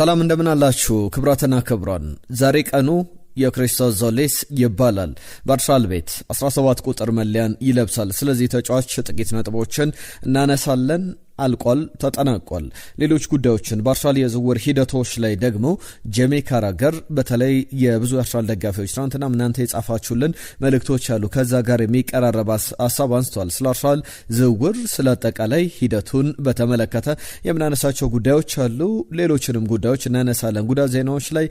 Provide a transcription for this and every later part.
ሰላም እንደምን አላችሁ ክብራትና ክብራን። ዛሬ ቀኑ የክሪስቶስ ዞሌስ ይባላል። በአርሰናል ቤት 17 ቁጥር መለያን ይለብሳል። ስለዚህ ተጫዋች ጥቂት ነጥቦችን እናነሳለን። አልቋል፣ ተጠናቋል። ሌሎች ጉዳዮችን በአርሰናል የዝውውር ሂደቶች ላይ ደግሞ ጄሚ ካራገር በተለይ የብዙ አርሰናል ደጋፊዎች ትናንትና እናንተ የጻፋችሁልን መልእክቶች አሉ። ከዛ ጋር የሚቀራረብ ሀሳብ አንስቷል። ስለ አርሰናል ዝውውር ስለ አጠቃላይ ሂደቱን በተመለከተ የምናነሳቸው ጉዳዮች አሉ። ሌሎችንም ጉዳዮች እናነሳለን። ጉዳት ዜናዎች ላይ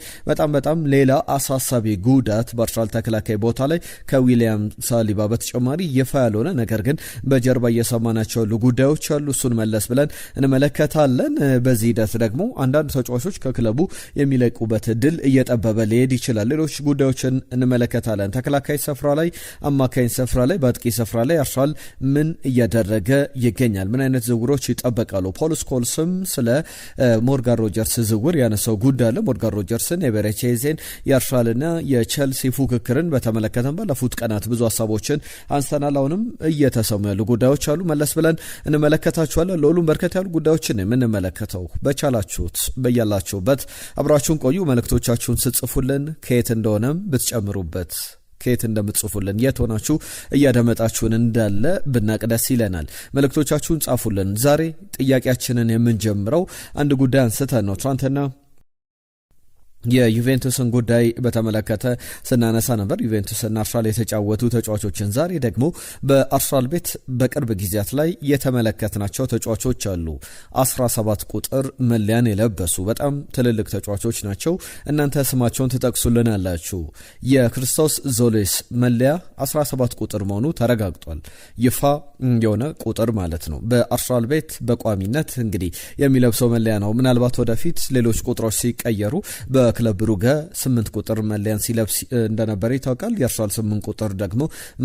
በጣም ሌላ አሳሳቢ ጉዳት በአርሰናል ተከላካይ ቦታ ላይ ከዊሊያም ሳሊባ በተጨማሪ ይፋ ያልሆነ ነገር ግን በጀርባ እየሰማናቸው ያሉ ጉዳዮች አሉ። እሱን መለስ ብለን እንመለከታለን። በዚህ ሂደት ደግሞ አንዳንድ ተጫዋቾች ከክለቡ የሚለቁበት እድል እየጠበበ ሊሄድ ይችላል። ሌሎች ጉዳዮችን እንመለከታለን። ተከላካይ ስፍራ ላይ፣ አማካኝ ስፍራ ላይ፣ በአጥቂ ስፍራ ላይ አርሰናል ምን እያደረገ ይገኛል? ምን አይነት ዝውውሮች ይጠበቃሉ? ፖል ስኮልስም ስለ ሞርጋን ሮጀርስ ዝውውር ያነሳው ጉዳይ አለ። ሞርጋን ሮጀርስን የቤሬቼዜን የአርሰናልና የቼልሲ ፉክክርን በተመለከተም ባለፉት ቀናት ብዙ ሀሳቦችን አንስተናል። አሁንም እየተሰሙ ያሉ ጉዳዮች አሉ። መለስ ብለን እንመለከታቸዋለን። ሁሉም በርከት ያሉ ጉዳዮችን የምንመለከተው በቻላችሁት በያላችሁበት አብራችሁን ቆዩ። መልእክቶቻችሁን ስጽፉልን ከየት እንደሆነም ብትጨምሩበት ከየት እንደምትጽፉልን የት ሆናችሁ እያደመጣችሁን እንዳለ ብናቅ ደስ ይለናል። መልእክቶቻችሁን ጻፉልን። ዛሬ ጥያቄያችንን የምንጀምረው አንድ ጉዳይ አንስተን ነው። ትናንትና የዩቬንቱስን ጉዳይ በተመለከተ ስናነሳ ነበር። ዩቬንቱስና አርሰናል የተጫወቱ ተጫዋቾችን ዛሬ ደግሞ በአርሰናል ቤት በቅርብ ጊዜያት ላይ የተመለከትናቸው ተጫዋቾች አሉ። 17 ቁጥር መለያን የለበሱ በጣም ትልልቅ ተጫዋቾች ናቸው። እናንተ ስማቸውን ትጠቅሱልን አላችሁ። የክሪስቶስ ዞሌስ መለያ 17 ቁጥር መሆኑ ተረጋግጧል። ይፋ የሆነ ቁጥር ማለት ነው። በአርሰናል ቤት በቋሚነት እንግዲህ የሚለብሰው መለያ ነው። ምናልባት ወደፊት ሌሎች ቁጥሮች ሲቀየሩ በክለብ ብሩገ 8 ቁጥር መለያን ሲለብስ እንደነበረ ይታወቃል። የአርሰናል 8 ቁጥር ደግሞ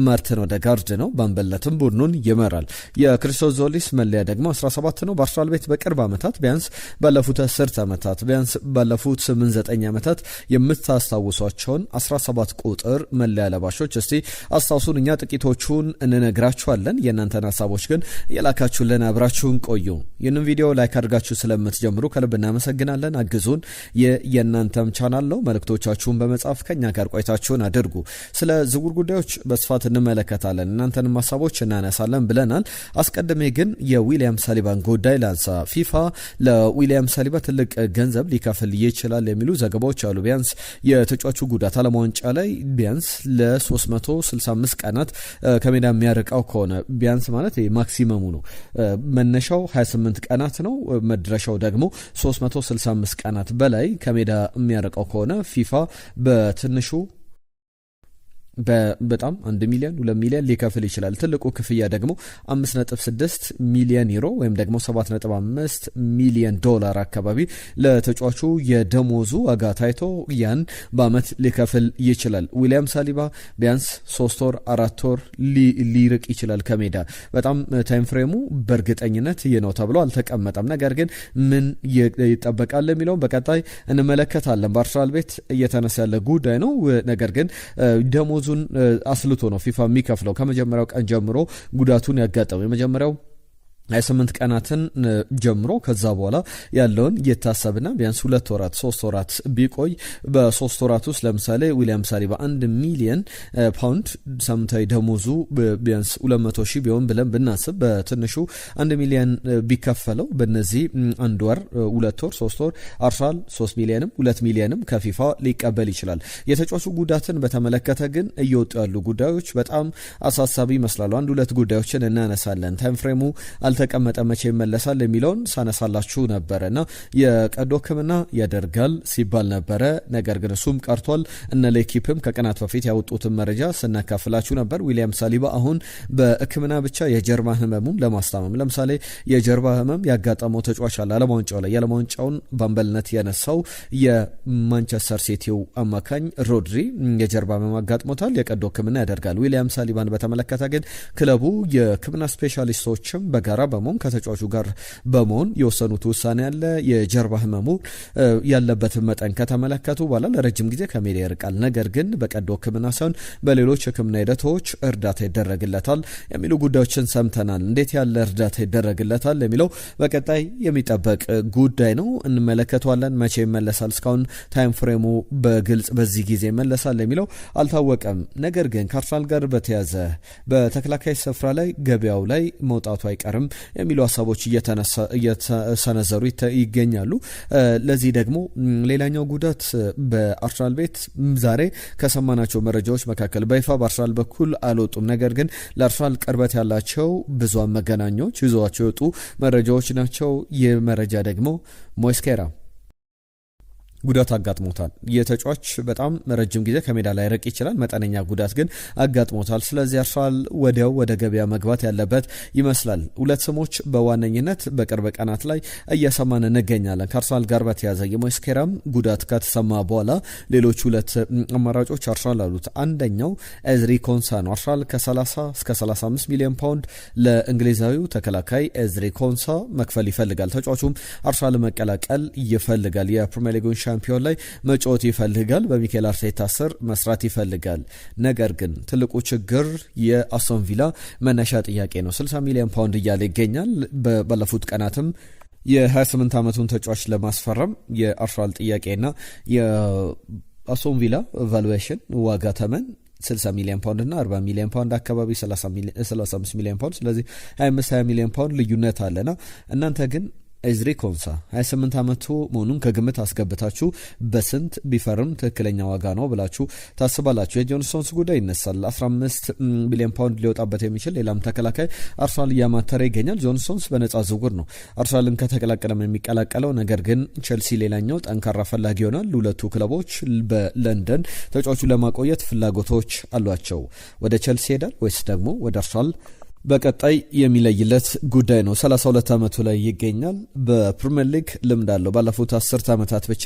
ማርቲን ኦዴጋርድ ነው። በአምበልነትም ቡድኑን ይመራል። የክሪስቶስ ዞሌስ መለያ ደግሞ 17 ነው። በአርሰናል ቤት በቅርብ ዓመታት ቢያንስ ባለፉት 10 ዓመታት ቢያንስ ባለፉት 8-9 ዓመታት የምታስታውሷቸውን 17 ቁጥር መለያ ለባሾች እስቲ አስታውሱን። እኛ ጥቂቶቹን እንነግራችኋለን። የእናንተን ሀሳቦች ግን የላካችሁልን አብራችሁን ቆዩ። ይህንን ቪዲዮ ላይክ አድርጋችሁ ስለምትጀምሩ ከልብ እናመሰግናለን። አግዙን። የእናንተም ቻናል ነው። መልእክቶቻችሁን በመጻፍ ከኛ ጋር ቆይታችሁን አድርጉ። ስለ ዝውውር ጉዳዮች በስፋት እንመለከታለን። እናንተንም ሀሳቦች እናነሳለን ብለናል። አስቀድሜ ግን የዊሊያም ሳሊባን ጉዳይ ላንሳ። ፊፋ ለዊሊያም ሳሊባ ትልቅ ገንዘብ ሊከፍል ይችላል የሚሉ ዘገባዎች አሉ። ቢያንስ የተጫዋቹ ጉዳት ዓለም ዋንጫ ላይ ቢያንስ ለ365 ቀናት ከሜዳ የሚያርቀው ከሆነ ቢያንስ ማለት ማክሲመሙ ነው። መነሻው 28 ቀናት ነው። መድረሻው ደግሞ 365 ቀናት በላይ ከሜዳ የሚያረቀው ከሆነ ፊፋ በትንሹ በጣም 1 ሚሊዮን 2 ሚሊዮን ሊከፍል ይችላል። ትልቁ ክፍያ ደግሞ 5.6 ሚሊዮን ዩሮ ወይም ደግሞ 7.5 ሚሊዮን ዶላር አካባቢ ለተጫዋቹ የደሞዙ ዋጋ ታይቶ ያን በአመት ሊከፍል ይችላል። ዊሊያም ሳሊባ ቢያንስ 3 ወር 4 ወር ሊርቅ ይችላል ከሜዳ። በጣም ታይም ፍሬሙ በእርግጠኝነት ይህ ነው ተብሎ አልተቀመጠም። ነገር ግን ምን ይጠበቃል የሚለውን በቀጣይ እንመለከታለን። በአርሰናል ቤት እየተነሳ ያለ ጉዳይ ነው። ነገር ግን ደሞዙን አስልቶ ነው ፊፋ የሚከፍለው። ከመጀመሪያው ቀን ጀምሮ ጉዳቱን ያጋጠመው የመጀመሪያው 28 ቀናትን ጀምሮ ከዛ በኋላ ያለውን የታሰብና ቢያንስ 2 ወራት 3 ወራት ቢቆይ በ3 ወራት ውስጥ ለምሳሌ ዊሊያም ሳሊባ 1 ሚሊዮን ፓውንድ ሳምንታዊ ደሞዙ ቢያንስ 200,000 ቢሆን ብለን ብናስብ በትንሹ 1 ሚሊዮን ቢከፈለው በእነዚህ 1 ወር 2 ወር 3 ወር አርሰናል 3 ሚሊዮንም 2 ሚሊዮንም ከፊፋ ሊቀበል ይችላል። የተጫዋቹ ጉዳትን በተመለከተ ግን እየወጡ ያሉ ጉዳዮች በጣም አሳሳቢ ይመስላሉ። 1-2 ጉዳዮችን እናነሳለን። ታይም ፍሬሙ አልተቀመጠ መቼ ይመለሳል የሚለውን ሳነሳላችሁ ነበረና የቀዶ ሕክምና ያደርጋል ሲባል ነበረ። ነገር ግን እሱም ቀርቷል። እነ ሌኪፕም ከቀናት በፊት ያወጡትን መረጃ ስናካፍላችሁ ነበር። ዊሊያም ሳሊባ አሁን በሕክምና ብቻ የጀርባ ህመሙን ለማስታመም ለምሳሌ የጀርባ ህመም ያጋጠመው ተጫዋች አለ። ዓለም ዋንጫው ላይ የዓለም ዋንጫውን በአምበልነት ያነሳው የማንቸስተር ሲቲው አማካኝ ሮድሪ የጀርባ ህመም አጋጥሞታል። የቀዶ ሕክምና ያደርጋል። ዊሊያም ሳሊባን በተመለከተ ግን ክለቡ የሕክምና ስፔሻሊስቶችም በጋራ በመሆን ከተጫዋቹ ጋር በመሆን የወሰኑት ውሳኔ ያለ የጀርባ ህመሙ ያለበትን መጠን ከተመለከቱ በኋላ ለረጅም ጊዜ ከሜዳ ይርቃል። ነገር ግን በቀዶ ሕክምና ሳይሆን በሌሎች ሕክምና ሂደቶች እርዳታ ይደረግለታል የሚሉ ጉዳዮችን ሰምተናል። እንዴት ያለ እርዳታ ይደረግለታል የሚለው በቀጣይ የሚጠበቅ ጉዳይ ነው። እንመለከተዋለን። መቼ ይመለሳል? እስካሁን ታይም ፍሬሙ በግልጽ በዚህ ጊዜ ይመለሳል የሚለው አልታወቀም። ነገር ግን ከአርሰናል ጋር በተያዘ በተከላካይ ስፍራ ላይ ገበያው ላይ መውጣቱ አይቀርም የሚሉ ሀሳቦች እየተሰነዘሩ ይገኛሉ። ለዚህ ደግሞ ሌላኛው ጉዳት በአርሰናል ቤት ዛሬ ከሰማናቸው መረጃዎች መካከል በይፋ በአርሰናል በኩል አልወጡም። ነገር ግን ለአርሰናል ቅርበት ያላቸው ብዙሃን መገናኛዎች ይዘዋቸው የወጡ መረጃዎች ናቸው። ይህ መረጃ ደግሞ ሞስኬራ ጉዳት አጋጥሞታል። የተጫዋች በጣም ረጅም ጊዜ ከሜዳ ላይ ርቅ ይችላል። መጠነኛ ጉዳት ግን አጋጥሞታል። ስለዚህ አርሰናል ወዲያው ወደ ገበያ መግባት ያለበት ይመስላል። ሁለት ስሞች በዋነኝነት በቅርብ ቀናት ላይ እየሰማን እንገኛለን። ከአርሰናል ጋር በተያዘ የሞስኬራም ጉዳት ከተሰማ በኋላ ሌሎች ሁለት አማራጮች አርሰናል አሉት። አንደኛው ኤዝሪ ኮንሳ ነው። አርሰናል ከ30 እስከ 35 ሚሊዮን ፓውንድ ለእንግሊዛዊው ተከላካይ ኤዝሪ ኮንሳ መክፈል ይፈልጋል። ተጫዋቹም አርሰናል መቀላቀል ይፈልጋል። የፕሪሚየር ሊጉን ሻምፒዮን ላይ መጫወት ይፈልጋል። በሚኬል አርቴታ ስር መስራት ይፈልጋል። ነገር ግን ትልቁ ችግር የአስቶን ቪላ መነሻ ጥያቄ ነው። 60 ሚሊዮን ፓውንድ እያለ ይገኛል። ባለፉት ቀናትም የ28 ዓመቱን ተጫዋች ለማስፈረም የአርሰናል ጥያቄና የአስቶን ቪላ ቫሉዌሽን ዋጋ ተመን 60 ሚሊዮን ፓውንድ እና 40 ሚሊዮን ፓውንድ አካባቢ 35 ሚሊዮን ፓውንድ፣ ስለዚህ 25 ሚሊዮን ፓውንድ ልዩነት አለና እናንተ ግን ኤዝሪ ኮንሳ 28 ዓመቱ መሆኑን ከግምት አስገብታችሁ በስንት ቢፈርም ትክክለኛ ዋጋ ነው ብላችሁ ታስባላችሁ? የጆን ስቶንስ ጉዳይ ይነሳል። 15 ሚሊዮን ፓውንድ ሊወጣበት የሚችል ሌላም ተከላካይ አርሰናል እያማተረ ይገኛል። ጆን ስቶንስ በነጻ ዝውውር ነው አርሰናልን ከተቀላቀለም የሚቀላቀለው። ነገር ግን ቼልሲ ሌላኛው ጠንካራ ፈላጊ ይሆናል። ሁለቱ ክለቦች በለንደን ተጫዋቹ ለማቆየት ፍላጎቶች አሏቸው። ወደ ቼልሲ ሄዳል ወይስ ደግሞ ወደ አርሰናል በቀጣይ የሚለይለት ጉዳይ ነው። 32 ዓመቱ ላይ ይገኛል። በፕሪሚየር ሊግ ልምድ አለው። ባለፉት 10 ዓመታት ብቻ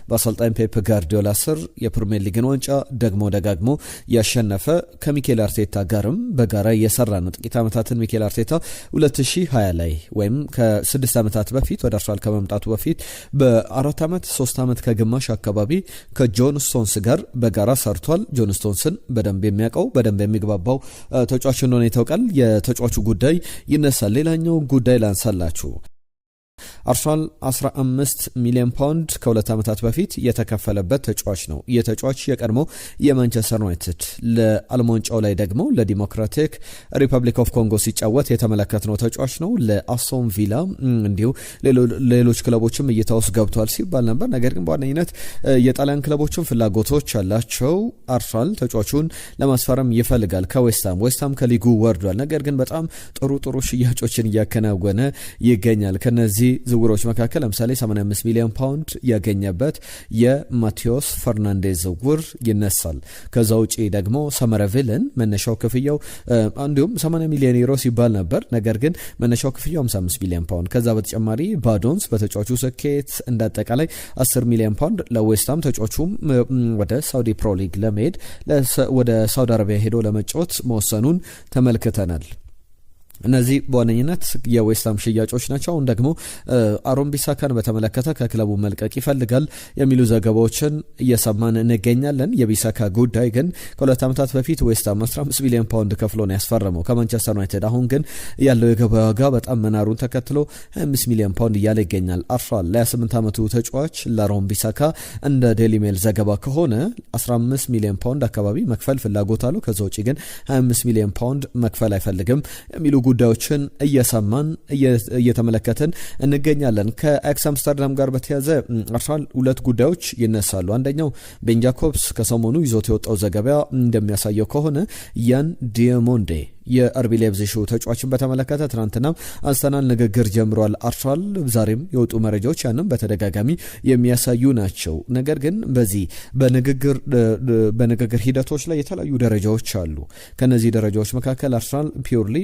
በአሰልጣኝ ፔፕ ጋርዲዮላ ስር የፕሪሚየር ሊግን ዋንጫ ደግሞ ደጋግሞ ያሸነፈ ከሚኬል አርቴታ ጋርም በጋራ የሰራ ነው። ጥቂት ዓመታትን ሚኬል አርቴታ 2020 ላይ ወይም ከ6 ዓመታት በፊት ወደ አርሰናል ከመምጣቱ በፊት በ4 ዓመት 3 ዓመት ከግማሽ አካባቢ ከጆን ስቶንስ ጋር በጋራ ሰርቷል። ጆን ስቶንስን በደንብ የሚያውቀው በደንብ የሚግባባው ተጫዋች እንደሆነ ይታወቃል። ተጫዋቹ ጉዳይ ይነሳል። ሌላኛው ጉዳይ ላንሳላችሁ። አርሰናል 15 ሚሊዮን ፓውንድ ከ2 ዓመታት በፊት የተከፈለበት ተጫዋች ነው። የተጫዋች የቀድሞ የማንቸስተር ዩናይትድ ለዓለም ዋንጫው ላይ ደግሞ ለዲሞክራቲክ ሪፐብሊክ ኦፍ ኮንጎ ሲጫወት የተመለከትነው ተጫዋች ነው። ለአስቶን ቪላ እንዲሁ ሌሎች ክለቦችም እይታ ውስጥ ገብቷል ሲባል ነበር። ነገር ግን በዋነኝነት የጣሊያን ክለቦችም ፍላጎቶች አላቸው። አርሰናል ተጫዋቹን ለማስፈረም ይፈልጋል ከዌስትሃም ከሊጉ ወርዷል። ነገር ግን በጣም ጥሩ ሽያጮችን እያከናወነ ይገኛል። ከነዚህ ዝውውሮች መካከል ለምሳሌ 85 ሚሊዮን ፓውንድ ያገኘበት የማቴዎስ ፈርናንዴዝ ዝውውር ይነሳል። ከዛ ውጪ ደግሞ ሰመረቪልን መነሻው ክፍያው እንዲሁም 80 ሚሊዮን ዩሮ ሲባል ነበር። ነገር ግን መነሻው ክፍያው 55 ሚሊዮን ፓውንድ። ከዛ በተጨማሪ ባዶንስ በተጫዋቹ ስኬት እንዳጠቃላይ 10 ሚሊዮን ፓውንድ ለዌስትሃም ተጫዋቹም ወደ ሳውዲ ፕሮ ሊግ ለመሄድ ወደ ሳውዲ አረቢያ ሄዶ ለመጫወት መወሰኑን ተመልክተናል። እነዚህ በዋነኝነት የዌስትሃም ሽያጮች ናቸው። አሁን ደግሞ አሮን ቢሳካን በተመለከተ ከክለቡ መልቀቅ ይፈልጋል የሚሉ ዘገባዎችን እየሰማን እንገኛለን። የቢሳካ ጉዳይ ግን ከ2 ዓመታት በፊት ዌስትሃም 15 ሚሊዮን ፓውንድ ከፍሎ ነው ያስፈረመው ከማንቸስተር ዩናይትድ። አሁን ግን ያለው የገበያ ዋጋ በጣም መናሩን ተከትሎ 25 ሚሊዮን ፓውንድ እያለ ይገኛል። አርሰናል ለ28 ዓመቱ ተጫዋች ለአሮን ቢሳካ እንደ ዴሊ ሜል ዘገባ ከሆነ 15 ሚሊዮን ፓውንድ አካባቢ መክፈል ፍላጎት አለው። ከዛ ውጪ ግን 25 ሚሊዮን ፓውንድ መክፈል አይፈልግም የሚሉ ጉዳዮችን እየሰማን እየተመለከትን እንገኛለን። ከአያክስ አምስተርዳም ጋር በተያዘ አርሰናል ሁለት ጉዳዮች ይነሳሉ። አንደኛው ቤን ጃኮብስ ከሰሞኑ ይዞት የወጣው ዘገባ እንደሚያሳየው ከሆነ ያን ዲያሞንዴ የአርቢ ላይፕዚግ ተጫዋችን በተመለከተ ትናንትና አንስተናል። ንግግር ጀምሯል አርሰናል። ዛሬም የወጡ መረጃዎች ያንም በተደጋጋሚ የሚያሳዩ ናቸው። ነገር ግን በዚህ በንግግር ሂደቶች ላይ የተለያዩ ደረጃዎች አሉ። ከነዚህ ደረጃዎች መካከል አርሰናል ፒውርሊ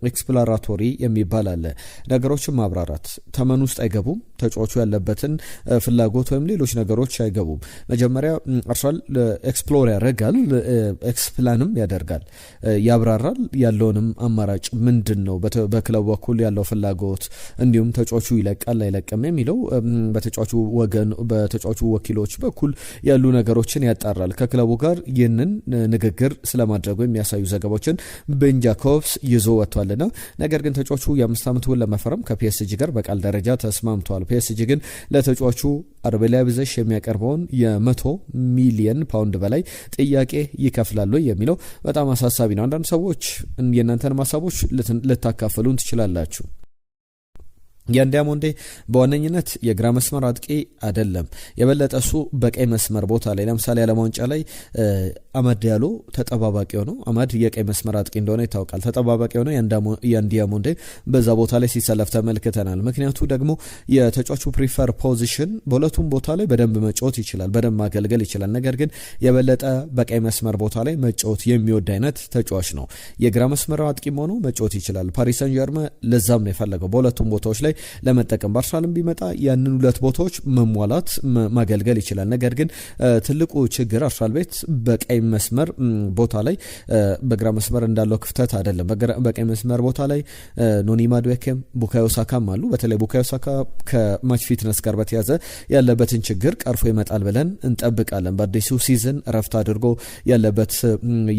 ኤክስፕሎራቶሪ የሚባል አለ። ነገሮችን ማብራራት ተመን ውስጥ አይገቡም። ተጫዋቹ ያለበትን ፍላጎት ወይም ሌሎች ነገሮች አይገቡም። መጀመሪያ አርሰናል ኤክስፕሎር ያደርጋል፣ ኤክስፕላንም ያደርጋል፣ ያብራራል ያለውንም አማራጭ ምንድነው በክለቡ በኩል ያለው ፍላጎት እንዲሁም ተጫዋቹ ይለቃል አይለቅም የሚለው በተጫዋቹ ወገን በተጫዋቹ ወኪሎች በኩል ያሉ ነገሮችን ያጣራል። ከክለቡ ጋር ይህንን ንግግር ስለማድረጉ የሚያሳዩ ዘገባዎችን ቤን ጃኮብስ ይዞ ወጥቷልና ነገር ግን ተጫዋቹ የ5 ዓመት ውል ለመፈረም ከፒኤስጂ ጋር በቃል ደረጃ ተስማምቷል። ፒኤስጂ ግን ለተጫዋቹ አርቢ ላይፕዚግ የሚያቀርበውን የ100 ሚሊዮን ፓውንድ በላይ ጥያቄ ይከፍላሉ የሚለው በጣም አሳሳቢ ነው። አንዳንድ ሰዎች የእናንተን ሐሳቦች ልታካፍሉን ትችላላችሁ። ያን ዲያሞንዴ በዋነኝነት የግራ መስመር አጥቂ አይደለም። የበለጠ እሱ በቀይ መስመር ቦታ ላይ ለምሳሌ ዓለም ዋንጫ ላይ አማድ ዲያሎ ተጠባባቂ ሆኖ አማድ የቀይ መስመር አጥቂ እንደሆነ ይታወቃል። ተጠባባቂ ሆኖ ያን ዲያሞንዴ በዛ ቦታ ላይ ሲሰለፍ ተመልክተናል። ምክንያቱ ደግሞ የተጫዋቹ ፕሪፈር ፖዚሽን በሁለቱም ቦታ ላይ በደንብ መጫወት ይችላል፣ በደንብ ማገልገል ይችላል። ነገር ግን የበለጠ በቀይ መስመር ቦታ ላይ መጫወት የሚወድ አይነት ተጫዋች ነው። የግራ መስመር አጥቂም ሆኖ መጫወት ይችላል። ፓሪስ ሰን ዠርመን ለዛም ነው የፈለገው በሁለቱም ቦታዎች ላይ ለመጠቀም። ባርሳልም ቢመጣ ያንን ሁለት ቦታዎች መሟላት ማገልገል ይችላል። ነገር ግን ትልቁ ችግር አርሰናል ቤት በቀይ መስመር ቦታ ላይ በግራ መስመር እንዳለው ክፍተት አይደለም። በቀይ መስመር ቦታ ላይ ኖኒ ማዱዌኬም ቡካዮ ሳካም አሉ። በተለይ ቡካዮ ሳካ ከማች ፊትነስ ጋር በተያዘ ያለበትን ችግር ቀርፎ ይመጣል ብለን እንጠብቃለን። በአዲሱ ሲዝን ረፍት አድርጎ ያለበት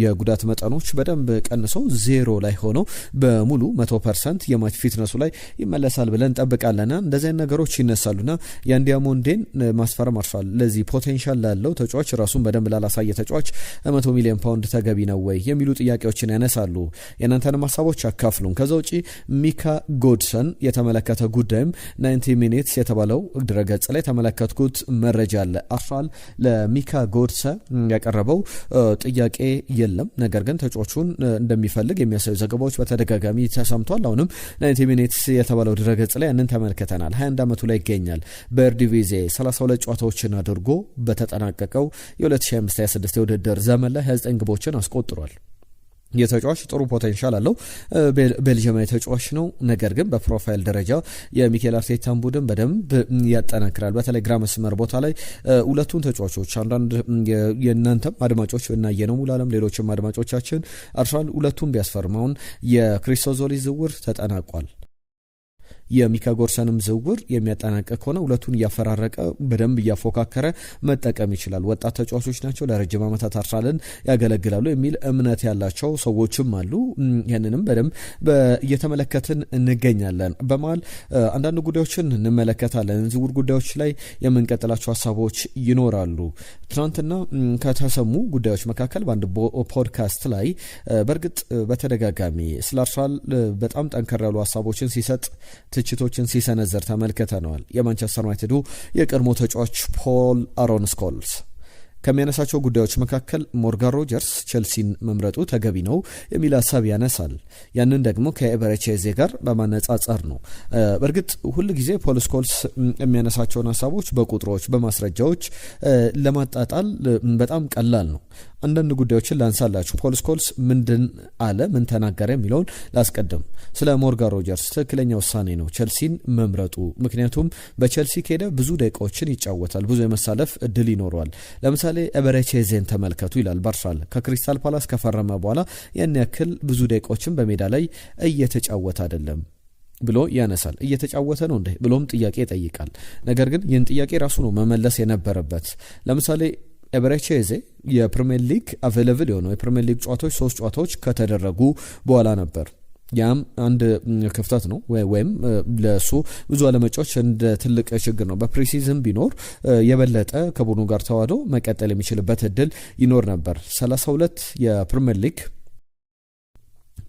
የጉዳት መጠኖች በደንብ ቀንሰው 0 ላይ ሆኖ በሙሉ 100% የማች ፊትነሱ ላይ ይመለሳል ብለን እንጠብቃለና እንደዚህ ነገሮች ይነሳሉና ያን ዲያሞንዴን ማስፈረም አርሰናል ለዚህ ፖቴንሻል ላለው ተጫዋች ራሱን በደንብ ላላሳየ ተጫዋች 100 ሚሊዮን ፓውንድ ተገቢ ነው ወይ የሚሉ ጥያቄዎችን ያነሳሉ። የእናንተንም ሐሳቦች አካፍሉን። ከዛ ውጪ ሚካ ጎድሰን የተመለከተ ጉዳይም 90 ሚኒትስ የተባለው ድረገጽ ላይ ተመለከትኩት መረጃ አለ። አርሰናል ለሚካ ጎድሰ ያቀረበው ጥያቄ የለም፣ ነገር ግን ተጫዋቹን እንደሚፈልግ የሚያሳዩ ዘገባዎች በተደጋጋሚ ተሰምቷል። አሁንም 90 ሚኒትስ የተባለው ድረገጽ ላይ ያንን ተመልክተናል። 21 ዓመቱ ላይ ይገኛል። በኤርዲቪዜ 32 ጨዋታዎችን አድርጎ በተጠናቀቀው የ2025-26 የውድድር ዘመን ላይ 29 ግቦችን አስቆጥሯል። የተጫዋች ጥሩ ፖቴንሻል አለው። ቤልጂየማዊ ተጫዋች ነው። ነገር ግን በፕሮፋይል ደረጃ የሚኬል አርቴታን ቡድን በደንብ ያጠናክራል። በተለይ ግራ መስመር ቦታ ላይ ሁለቱን ተጫዋቾች አንዳንድ የእናንተም አድማጮች እና የነሙል ዓለም ሌሎችም አድማጮቻችን አርሰናል ሁለቱን ቢያስፈርማውን የክሪስቶዞሊ ዝውውር ተጠናቋል። የሚካ ጎድሰንም ዝውውር የሚያጠናቀቅ ሆነ ሁለቱን እያፈራረቀ በደንብ እያፎካከረ መጠቀም ይችላል። ወጣት ተጫዋቾች ናቸው፣ ለረጅም ዓመታት አርሰናልን ያገለግላሉ የሚል እምነት ያላቸው ሰዎችም አሉ። ይህንንም በደንብ እየተመለከትን እንገኛለን። በመሃል አንዳንድ ጉዳዮችን እንመለከታለን። ዝውውር ጉዳዮች ላይ የምንቀጥላቸው ሀሳቦች ይኖራሉ። ትናንትና ከተሰሙ ጉዳዮች መካከል በአንድ ፖድካስት ላይ በእርግጥ በተደጋጋሚ ስለ አርሰናል በጣም ጠንከር ያሉ ሀሳቦችን ሲሰጥ ትችቶችን ሲሰነዘር ተመልክተነዋል። የማንቸስተር ዩናይትዱ የቀድሞ ተጫዋች ፖል አሮን ስኮልስ ከሚያነሳቸው ጉዳዮች መካከል ሞርጋን ሮጀርስ ቼልሲን መምረጡ ተገቢ ነው የሚል ሀሳብ ያነሳል። ያንን ደግሞ ከኤበረቼዜ ጋር በማነጻጸር ነው። በእርግጥ ሁል ጊዜ ፖል ስኮልስ የሚያነሳቸውን ሀሳቦች በቁጥሮች በማስረጃዎች ለማጣጣል በጣም ቀላል ነው። አንዳንድ ጉዳዮችን ላንሳላችሁ። ፖል ስኮልስ ምንድን አለ ምን ተናገረ የሚለውን ላስቀድም። ስለ ሞርጋን ሮጀርስ ትክክለኛ ውሳኔ ነው ቼልሲን መምረጡ። ምክንያቱም በቼልሲ ከሄደ ብዙ ደቂቃዎችን ይጫወታል፣ ብዙ የመሳለፍ እድል ይኖረዋል። ለምሳሌ ኤበረቼዜን ተመልከቱ ይላል። ባርሳል ከክሪስታል ፓላስ ከፈረመ በኋላ ያን ያክል ብዙ ደቂቃዎችን በሜዳ ላይ እየተጫወተ አይደለም ብሎ ያነሳል። እየተጫወተ ነው እንዴ ብሎም ጥያቄ ይጠይቃል። ነገር ግን ይህን ጥያቄ ራሱ ነው መመለስ የነበረበት። ለምሳሌ ኤበረቼዜ የፕሪሚየር ሊግ አቬለብል የሆነው የፕሪሚየር ሊግ ጨዋታዎች 3 ጨዋታዎች ከተደረጉ በኋላ ነበር። ያም አንድ ክፍተት ነው ወይም ለሱ ብዙ አለመጫዎች እንደ ትልቅ ችግር ነው። በፕሪሲዝን ቢኖር የበለጠ ከቡድኑ ጋር ተዋህዶ መቀጠል የሚችልበት እድል ይኖር ነበር። 32 የፕሪሚየር ሊግ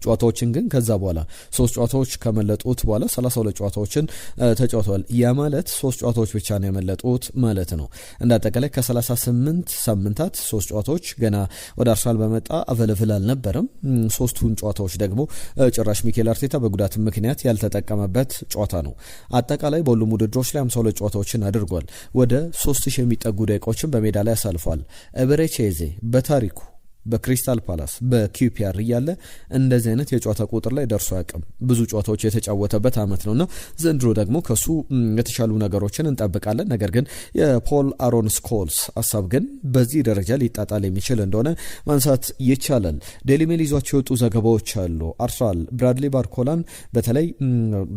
ጨዋታዎችን ግን ከዛ በኋላ 3 ጨዋታዎች ከመለጡት በኋላ 32 ጨዋታዎችን ተጫውተዋል። ያ ማለት 3 ጨዋታዎች ብቻ ነው የመለጡት ማለት ነው። እንዳጠቃላይ ከ38 ሳምንታት 3 ጨዋታዎች ገና ወደ አርሰናል በመጣ አቬለብል አልነበረም። 3ቱን ጨዋታዎች ደግሞ ጭራሽ ሚኬል አርቴታ በጉዳት ምክንያት ያልተጠቀመበት ጨዋታ ነው። አጠቃላይ በሁሉም ውድድሮች ላይ 52 ጨዋታዎችን አድርጓል። ወደ 3000 የሚጠጉ ደቂቃዎችን በሜዳ ላይ አሳልፏል። ኤበረቼዜ በታሪኩ በክሪስታል ፓላስ በኪዩፒአር እያለ እንደዚህ አይነት የጨዋታ ቁጥር ላይ ደርሶ አያውቅም። ብዙ ጨዋታዎች የተጫወተበት አመት ነውና ዘንድሮ ደግሞ ከሱ የተሻሉ ነገሮችን እንጠብቃለን። ነገር ግን የፖል አሮን ስኮልስ ሀሳብ ግን በዚህ ደረጃ ሊጣጣል የሚችል እንደሆነ ማንሳት ይቻላል። ዴሊ ሜል ይዟቸው የወጡ ዘገባዎች አሉ። አርሰናል ብራድሊ ባርኮላን በተለይ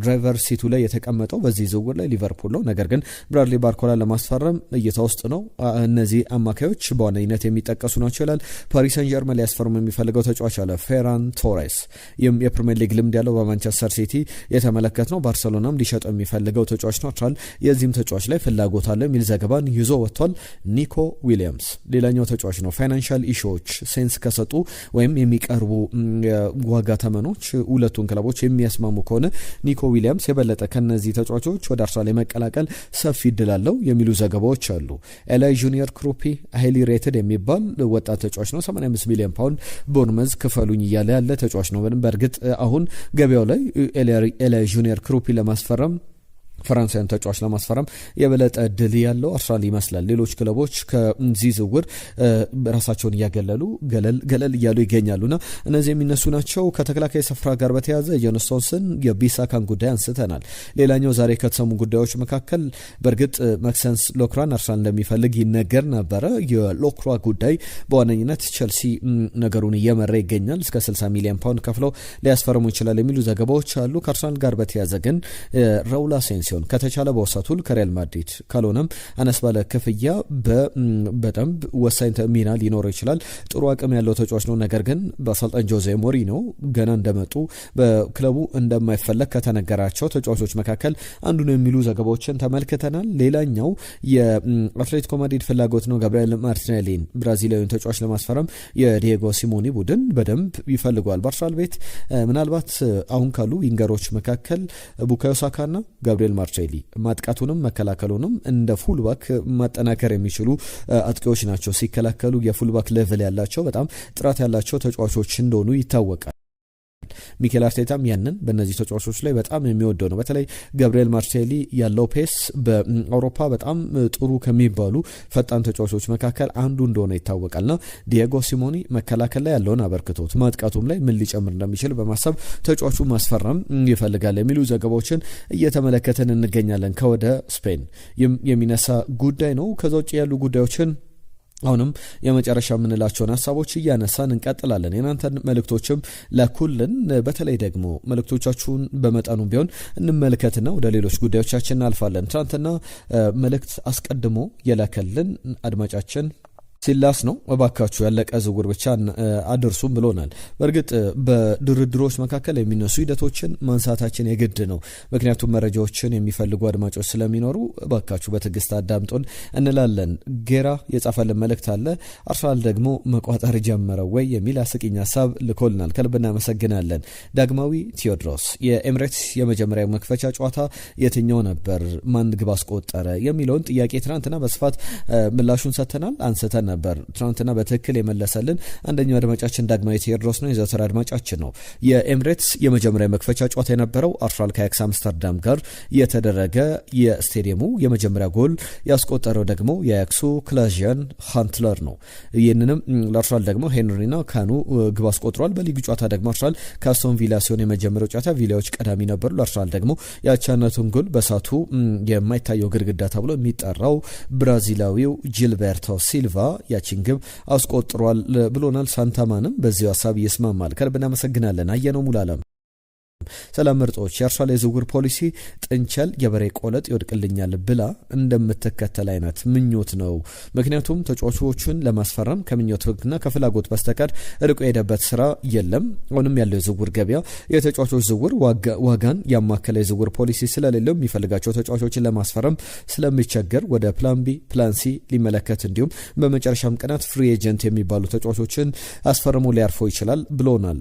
ድራይቨር ሲቱ ላይ የተቀመጠው በዚህ ዝውውር ላይ ሊቨርፑል ነው። ነገር ግን ብራድሊ ባርኮላን ለማስፈረም እይታ ውስጥ ነው። እነዚህ አማካዮች በዋነኝነት የሚጠቀሱ ናቸው ይላል። ፓሪስ ሰን ጀርመን ሊያስፈርም የሚፈልገው ተጫዋች አለ ፌራን ቶሬስ። የፕሪሚየር ሊግ ልምድ ያለው በማንቸስተር ሲቲ የተመለከት ነው። ባርሰሎናም ሊሸጠው የሚፈልገው ተጫዋች ነው። አርሰናል የዚህም ተጫዋች ላይ ፍላጎት አለ የሚል ዘገባን ይዞ ወጥቷል። ኒኮ ዊሊያምስ ሌላኛው ተጫዋች ነው። ፋይናንሻል ኢሹዎች ሴንስ ከሰጡ ወይም የሚቀርቡ ዋጋ ተመኖች ሁለቱን ክለቦች የሚያስማሙ ከሆነ ኒኮ ዊሊያምስ የበለጠ ከነዚህ ተጫዋቾች ወደ አርሰናል የመቀላቀል ሰፊ እድል አለው የሚሉ ዘገባዎች አሉ። ኤላይ ጁኒየር ክሩፒ ሃይሊ ሬትድ የሚባል ወጣት ተጫዋች ነው። 85 ሚሊዮን ፓውንድ ቦርመዝ ክፈሉኝ እያለ ያለ ተጫዋች ነው። በእርግጥ አሁን ገበያው ላይ ኤላይ ጁኒየር ክሩፒ ለማስፈረም ፈረንሳይን ተጫዋች ለማስፈረም የበለጠ እድል ያለው አርሰናል ይመስላል። ሌሎች ክለቦች ከዚህ ዝውውር ራሳቸውን እያገለሉ ገለል እያሉ ይገኛሉና እነዚህ የሚነሱ ናቸው። ከተከላካይ ስፍራ ጋር በተያያዘ ጆን ስቶንስን የቢሳካን ጉዳይ አንስተናል። ሌላኛው ዛሬ ከተሰሙ ጉዳዮች መካከል በእርግጥ ማክሰንስ ሎክራን አርሰናል እንደሚፈልግ ይነገር ነበረ። የሎክራ ጉዳይ በዋነኝነት ቼልሲ ነገሩን እየመራ ይገኛል። እስከ 60 ሚሊዮን ፓውንድ ከፍለው ሊያስፈርሙ ይችላል የሚሉ ዘገባዎች አሉ። ከአርሰናል ጋር በተያያዘ ግን ራውል አሴንሲዮ ከተቻለ በውሰቱል ከሪያል ማድሪድ ካልሆነም አነስ ባለ ክፍያ በጣም ወሳኝ ሚና ሊኖረው ይችላል። ጥሩ አቅም ያለው ተጫዋች ነው። ነገር ግን በአሰልጣኝ ጆዜ ሞሪኖ ገና እንደመጡ በክለቡ እንደማይፈለግ ከተነገራቸው ተጫዋቾች መካከል አንዱ ነው የሚሉ ዘገባዎችን ተመልክተናል። ሌላኛው የአትሌቲኮ ማድሪድ ፍላጎት ነው። ጋብሪኤል ማርቲኔሊን ብራዚላዊውን ተጫዋች ለማስፈረም የዲየጎ ሲሞኒ ቡድን በደንብ ይፈልገዋል። በአርሰናል ቤት ምናልባት አሁን ካሉ ዊንገሮች መካከል ቡካዮ ሳካና ጋብሪኤል ማርቲኔሊ ማጥቃቱንም መከላከሉንም እንደ ፉልባክ ማጠናከር የሚችሉ አጥቂዎች ናቸው። ሲከላከሉ የፉልባክ ሌቭል ያላቸው በጣም ጥራት ያላቸው ተጫዋቾች እንደሆኑ ይታወቃል። ሚኬል አርቴታም ያንን በእነዚህ ተጫዋቾች ላይ በጣም የሚወደው ነው። በተለይ ጋብሪኤል ማርቲኔሊ ያለው ፔስ በአውሮፓ በጣም ጥሩ ከሚባሉ ፈጣን ተጫዋቾች መካከል አንዱ እንደሆነ ይታወቃልና ዲየጎ ሲሞኒ መከላከል ላይ ያለውን አበርክቶት ማጥቃቱም ላይ ምን ሊጨምር እንደሚችል በማሰብ ተጫዋቹ ማስፈረም ይፈልጋል የሚሉ ዘገባዎችን እየተመለከተን እንገኛለን። ከወደ ስፔን የሚነሳ ጉዳይ ነው። ከዛ ውጭ ያሉ ጉዳዮችን አሁንም የመጨረሻ የምንላቸውን ሀሳቦች እያነሳን እንቀጥላለን። የናንተን መልእክቶችም ለኩልን። በተለይ ደግሞ መልእክቶቻችሁን በመጠኑ ቢሆን እንመልከትና ወደ ሌሎች ጉዳዮቻችን እናልፋለን። ትናንትና መልእክት አስቀድሞ የላከልን አድማጫችን ሲላስ ነው። እባካችሁ ያለቀ ዝውውር ብቻ አድርሱም ብሎናል። በእርግጥ በድርድሮች መካከል የሚነሱ ሂደቶችን ማንሳታችን የግድ ነው። ምክንያቱም መረጃዎችን የሚፈልጉ አድማጮች ስለሚኖሩ እባካችሁ በትዕግስት አዳምጡን እንላለን። ጌራ የጻፈልን መልእክት አለ። አርሰናል ደግሞ መቋጠር ጀመረው ወይ የሚል አስቂኝ ሀሳብ ልኮልናል። ከልብ እናመሰግናለን። ዳግማዊ ቴዎድሮስ የኤምሬትስ የመጀመሪያ መክፈቻ ጨዋታ የትኛው ነበር? ማን ግብ አስቆጠረ? የሚለውን ጥያቄ ትናንትና በስፋት ምላሹን ሰጥተናል፣ አንስተን ነበር። ትናንትና በትክክል የመለሰልን አንደኛው አድማጫችን ዳግማዊ ቴዎድሮስ ነው። የዘወትር አድማጫችን ነው። የኤምሬትስ የመጀመሪያ መክፈቻ ጨዋታ የነበረው አርሰናል ከአያክስ አምስተርዳም ጋር የተደረገ የስቴዲየሙ የመጀመሪያ ጎል ያስቆጠረው ደግሞ የአያክሱ ክላዥያን ሃንትለር ነው። ይህንንም ለአርሰናል ደግሞ ሄንሪና ካኑ ግብ አስቆጥሯል። በሊጉ ጨዋታ ደግሞ አርሰናል ከአስቶን ቪላ ሲሆን የመጀመሪያው ጨዋታ ቪላዎች ቀዳሚ ነበሩ። ለአርሰናል ደግሞ የአቻነቱን ጎል በሳቱ የማይታየው ግድግዳ ተብሎ የሚጠራው ብራዚላዊው ጂልቤርቶ ሲልቫ ያቺን ግብ አስቆጥሯል ብሎናል። ሳንታማንም በዚሁ ሀሳብ ይስማማል። ከልብ እናመሰግናለን። አየነው ሙላለም ሰላም ምርጦች፣ የአርሰናል የዝውውር ፖሊሲ ጥንቸል የበሬ ቆለጥ ይወድቅልኛል ብላ እንደምትከተል አይነት ምኞት ነው። ምክንያቱም ተጫዋቾችን ለማስፈረም ከምኞትና ከፍላጎት በስተቀር ርቆ የሄደበት ስራ የለም። አሁንም ያለው የዝውውር ገበያ የተጫዋቾች ዝውውር ዋጋን ያማከለ የዝውውር ፖሊሲ ስለሌለው የሚፈልጋቸው ተጫዋቾችን ለማስፈረም ስለሚቸገር ወደ ፕላን ቢ ፕላን ሲ ሊመለከት እንዲሁም በመጨረሻም ቀናት ፍሪ ኤጀንት የሚባሉ ተጫዋቾችን አስፈርሞ ሊያርፈው ይችላል ብሎናል።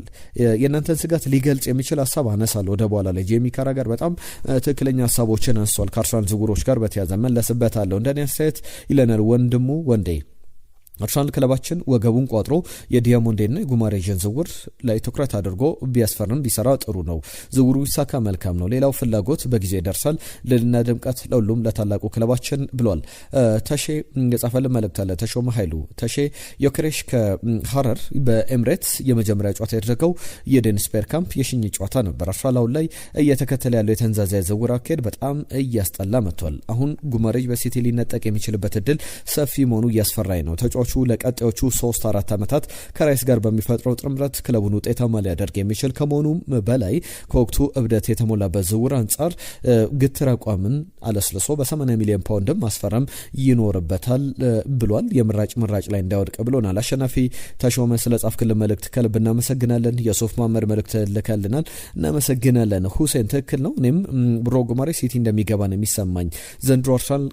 የእናንተን ስጋት ሊገልጽ የሚችል ሀሳብ አነሳለሁ ወደ በኋላ ላይ። ጄሚ ካራጋር በጣም ትክክለኛ ሀሳቦችን አንስቷል። ከአርሰናል ዝውውሮች ጋር በተያያዘ መለስበታለሁ። እንደኔ አስተያየት ይለናል ወንድሙ ወንዴ አርሰናል ክለባችን ወገቡን ቋጥሮ የዲያሞንዴና የጉማሬዥን ዝውውር ላይ ትኩረት አድርጎ ቢያስፈርም ቢሰራ ጥሩ ነው። ዝውውሩ ይሳካ መልካም ነው። ሌላው ፍላጎት በጊዜ ይደርሳል። ልልና ድምቀት ለሁሉም ለታላቁ ክለባችን ብሏል። ተሼ የጻፈልን መልእክት አለ። ተሾመ ኃይሉ ተሼ ዮኬሬሽ ከሀረር በኤምሬትስ የመጀመሪያ ጨዋታ ያደረገው የዴኒስ ቤርካምፕ የሽኝ ጨዋታ ነበር። አርሰናል አሁን ላይ እየተከተለ ያለው የተንዛዛ ዝውውር አካሄድ በጣም እያስጠላ መጥቷል። አሁን ጉማሬዥ በሲቲ ሊነጠቅ የሚችልበት እድል ሰፊ መሆኑ እያስፈራኝ ነው። ለቀጣዮቹ 3-4 ዓመታት ከራይስ ጋር በሚፈጥረው ጥምረት ክለቡን ውጤታማ ሊያደርግ የሚችል ከመሆኑም በላይ ከወቅቱ እብደት የተሞላበት ዝውውር አንጻር ግትር አቋምን አለስልሶ በ80 ሚሊዮን ፓውንድም ማስፈረም ይኖርበታል ብሏል። የምራጭ ላይ እንዳይወድቅ ብሎናል። አሸናፊ ተሾመ ስለ ጻፍክልን መልእክት ከልብ እናመሰግናለን። የሱፍ ማመር መልእክት ልከልናል። እናመሰግናለን። ሁሴን ትክክል ነው። እኔም ብሮ ጉማሬሽ ሲቲ እንደሚገባ ነው የሚሰማኝ። ዘንድሮ አርሰናል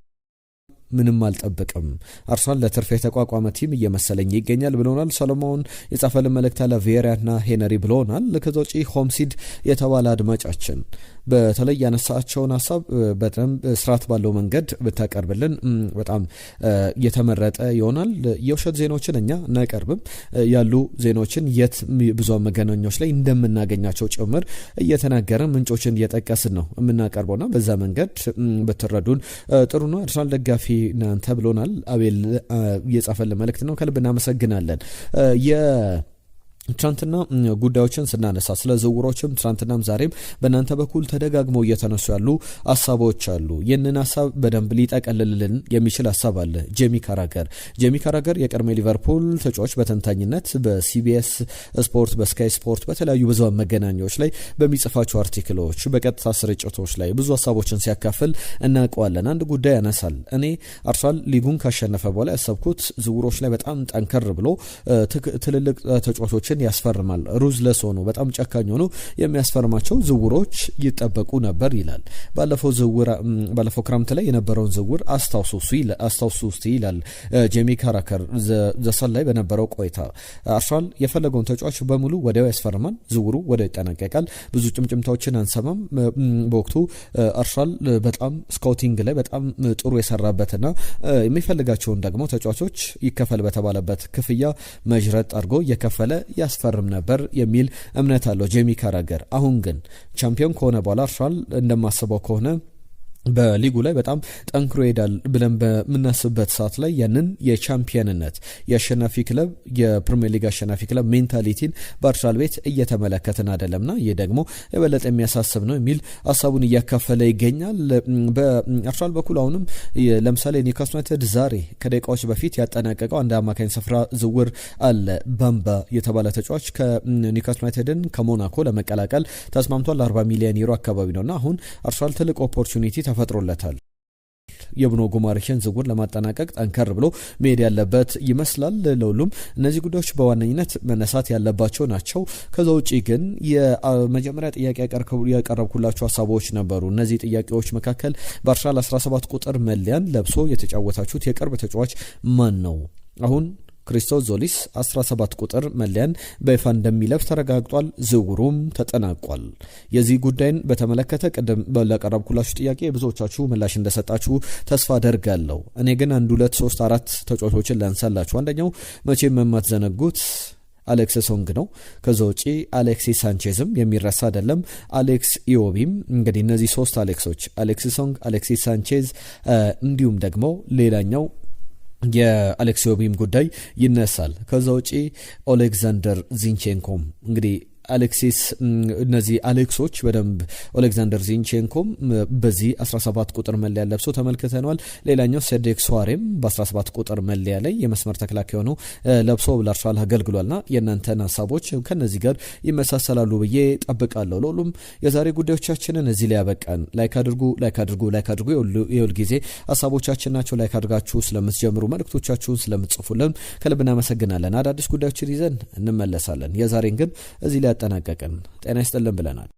ምንም አልጠብቅም። አርሰናል ለትርፍ የተቋቋመ ቲም እየመሰለኝ ይገኛል ብሎናል። ሰሎሞን የጻፈልን መልእክት አለ። ቬሪያና ሄነሪ ብሎናል። ከዛ ውጪ ሆምሲድ የተባለ አድማጫችን በተለይ ያነሳቸውን ሀሳብ በጣም ስርዓት ባለው መንገድ ብታቀርብልን በጣም የተመረጠ ይሆናል። የውሸት ዜናዎችን እኛ እናቀርብም። ያሉ ዜናዎችን የት ብዙሃን መገናኛዎች ላይ እንደምናገኛቸው ጭምር እየተናገረን ምንጮችን እየጠቀስን ነው የምናቀርበውና በዛ መንገድ ብትረዱን ጥሩ ነው። አርሰናል ደጋፊ እናንተ ብሎናል። አቤል የጻፈልን መልእክት ነው። ከልብ እናመሰግናለን። ትራንትና ጉዳዮችን ስናነሳ ስለ ዝውውሮችም ትራንትናም ዛሬም በእናንተ በኩል ተደጋግመው እየተነሱ ያሉ ሀሳቦች አሉ። ይህንን ሀሳብ በደንብ ሊጠቀልልን የሚችል ሀሳብ አለ። ጄሚ ካራገር የቀድሞ ሊቨርፑል ተጫዋች በተንታኝነት በሲቢኤስ ስፖርት፣ በስካይ ስፖርት፣ በተለያዩ ብዙሃን መገናኛዎች ላይ በሚጽፋቸው አርቲክሎች፣ በቀጥታ ስርጭቶች ላይ ብዙ ሀሳቦችን ሲያካፍል እናውቀዋለን። አንድ ጉዳይ ያነሳል። እኔ አርሰናል ሊጉን ካሸነፈ በኋላ ያሰብኩት ዝውውሮች ላይ በጣም ጠንከር ብሎ ትልልቅ ተጫዋቾች ያስፈርማል። ሩዝለስ ሆኖ በጣም ጨካኝ ሆኖ የሚያስፈርማቸው ዝውውሮች ይጠበቁ ነበር ይላል። ባለፈው ክረምት ላይ የነበረውን ዝውውር አስታውሱ ይላል ጄሚ ካራከር ዘሰን ላይ በነበረው ቆይታ። አርሰናል የፈለገውን ተጫዋች በሙሉ ወዲያው ያስፈርማል። ዝውውሩ ወዲያው ይጠናቀቃል። ብዙ ጭምጭምታዎችን አንሰማም። በወቅቱ አርሰናል በጣም ስካውቲንግ ላይ በጣም ጥሩ የሰራበትና የሚፈልጋቸውን ደግሞ ተጫዋቾች ይከፈል በተባለበት ክፍያ መጅረጥ አድርጎ እየከፈለ ያስፈርም ነበር የሚል እምነት አለው ጄሚ ካራገር። አሁን ግን ቻምፒዮን ከሆነ በኋላ አርሰናል እንደማስበው ከሆነ በሊጉ ላይ በጣም ጠንክሮ ይሄዳል ብለን በምናስብበት ሰዓት ላይ ያንን የቻምፒየንነት የአሸናፊ ክለብ የፕሪሚየር ሊግ አሸናፊ ክለብ ሜንታሊቲን በአርሰናል ቤት እየተመለከትን አይደለምና ይህ ደግሞ የበለጠ የሚያሳስብ ነው የሚል ሀሳቡን እያካፈለ ይገኛል። በአርሰናል በኩል አሁንም ለምሳሌ ኒውካስል ዩናይትድ ዛሬ ከደቂቃዎች በፊት ያጠናቀቀው አንድ አማካኝ ስፍራ ዝውውር አለ። ባምባ የተባለ ተጫዋች ከኒውካስል ዩናይትድን ከሞናኮ ለመቀላቀል ተስማምቷል። 40 ሚሊዮን ዩሮ አካባቢ ነውና አሁን አርሰናል ትልቅ ኦፖርቹኒቲ ተፈጥሮለታል። የብሩኖ ጉማሬሽን ዝውውር ለማጠናቀቅ ጠንከር ብሎ መሄድ ያለበት ይመስላል። ለሁሉም እነዚህ ጉዳዮች በዋነኝነት መነሳት ያለባቸው ናቸው። ከዛ ውጪ ግን የመጀመሪያ ጥያቄ ያቀረብኩላችሁ ሀሳቦች ነበሩ። እነዚህ ጥያቄዎች መካከል በአርሰናል 17 ቁጥር መለያን ለብሶ የተጫወታችሁት የቅርብ ተጫዋች ማን ነው? አሁን ክሪስቶስ ዞሊስ 17 ቁጥር መለያን በይፋ እንደሚለብስ ተረጋግጧል። ዝውውሩም ተጠናቋል። የዚህ ጉዳይን በተመለከተ ቀደም ባቀረብኩላችሁ ጥያቄ ብዙዎቻችሁ ምላሽ እንደሰጣችሁ ተስፋ አደርጋለሁ። እኔ ግን 1 2 3 4 ተጫዋቾችን ላንሳላችሁ። አንደኛው መቼም የማትዘነጉት አሌክስ ሶንግ ነው። ከዛ ውጪ አሌክሲስ ሳንቼዝም የሚረሳ አይደለም። አሌክስ ኢዮቢም እንግዲህ እነዚህ 3 አሌክሶች አሌክስ ሶንግ፣ አሌክሲስ ሳንቼዝ እንዲሁም ደግሞ ሌላኛው የአሌክስ ኢዮቢም ጉዳይ ይነሳል። ከዛ ውጪ ኦሌክዛንደር ዚንቼንኮም እንግዲህ አሌክሲስ እነዚህ አሌክሶች በደንብ ኦሌክዛንደር ዚንቼንኮም በዚህ 17 ቁጥር መለያ ለብሶ ተመልክተናል። ሌላኛው ሴዴክ ሷሬም በ17 ቁጥር መለያ ላይ የመስመር ተከላካይ ሆኖ ለብሶ ለአርሰናል አገልግሏልና የእናንተን ሀሳቦች ከነዚህ ጋር ይመሳሰላሉ ብዬ ጠብቃለሁ። ለሁሉም የዛሬ ጉዳዮቻችንን እዚህ ላይ ያበቃን። ላይክ አድርጉ። የሁል ጊዜ ሀሳቦቻችን ናቸው። ላይክ አድርጋችሁ ስለምትጀምሩ መልእክቶቻችሁን ስለምትጽፉልን ከልብ እናመሰግናለን። አዳዲስ ጉዳዮችን ይዘን እንመለሳለን። የዛሬን ግን እዚህ ላይ ያጠናቀቅን። ጤና ይስጥልን ብለናል።